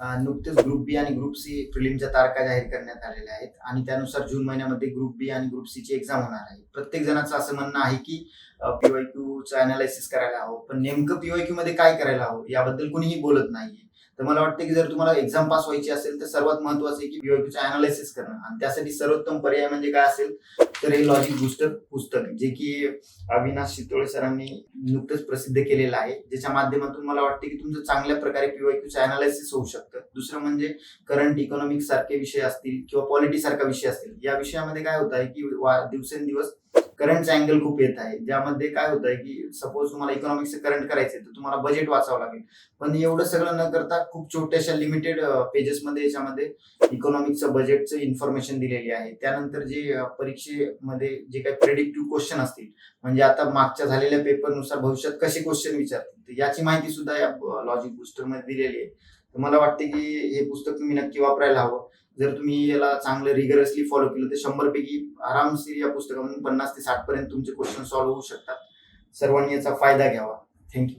नुकतेच ग्रुप बी आणि group C प्रिलिमच्या तारखा जाहीर करण्यात आलेल्या आहेत आणि त्यानुसार जून महिन्यामध्ये ग्रुप बी आणि ग्रुप सी ची एक्झाम होणार आहे. प्रत्येक जणाचं असं म्हणणं आहे की पीवायक्यूचं अनालिसिस करायला हवं, पण नेमकं पीवायक्यू मध्ये काय करायला हवं याबद्दल कोणीही बोलत नाहीये. तर मला वाटतं की जर तुम्हाला एक्झाम पास व्हायची असेल तर सर्वात महत्वाचं आहे की पीवायक्यूचं अनालिसिस करणं आणि त्यासाठी सर्वोत्तम पर्याय म्हणजे काय असेल तर हे लॉजिक बुस्टर पुस्तक, जे की अविनाश शितोळे सरांनी नुकतंच प्रसिद्ध केलेलं आहे, ज्याच्या माध्यमातून मला वाटतं की तुमचं चांगल्या प्रकारे पीवायक्यूचं अनालिसिस होऊ शकतं. दुसरं म्हणजे करंट इकॉनॉमिक्स सारखे विषय असतील किंवा पॉलिटी सारखा विषय असतील, या विषयामध्ये काय होत आहे की दिवसेंदिवस करंटचा अँगल खूप येत आहे, ज्यामध्ये काय होत आहे की सपोज तुम्हाला इकॉनॉमिक्सचं करंट करायचंय तर तुम्हाला बजेट वाचावं लागेल. पण एवढं सगळं न करता खूप छोट्याशा लिमिटेड पेजेसमध्ये याच्यामध्ये इकॉनॉमिक्सचं बजेटचं इन्फॉर्मेशन दिलेली आहे. त्यानंतर जे परीक्षेमध्ये जे काही प्रेडिक्टिव्ह क्वेश्चन असतील, म्हणजे आता मागच्या झालेल्या पेपरनुसार भविष्यात कसे क्वेश्चन विचारतील तर याची माहिती सुद्धा या लॉजिक बुस्टर मध्ये दिलेली आहे. तर मला वाटते की हे पुस्तक तुम्ही नक्की वापरायला हवं. जर तुम्ही याला चांगलं रिगरसली फॉलो केलं तर 100 पैकी आरामशीर या पुस्तकामधून 50 ते 60 पर्यंत तुमचे क्वेश्चन सॉल्व्ह होऊ शकतात. सर्वांनी याचा फायदा घ्यावा. थँक्यू.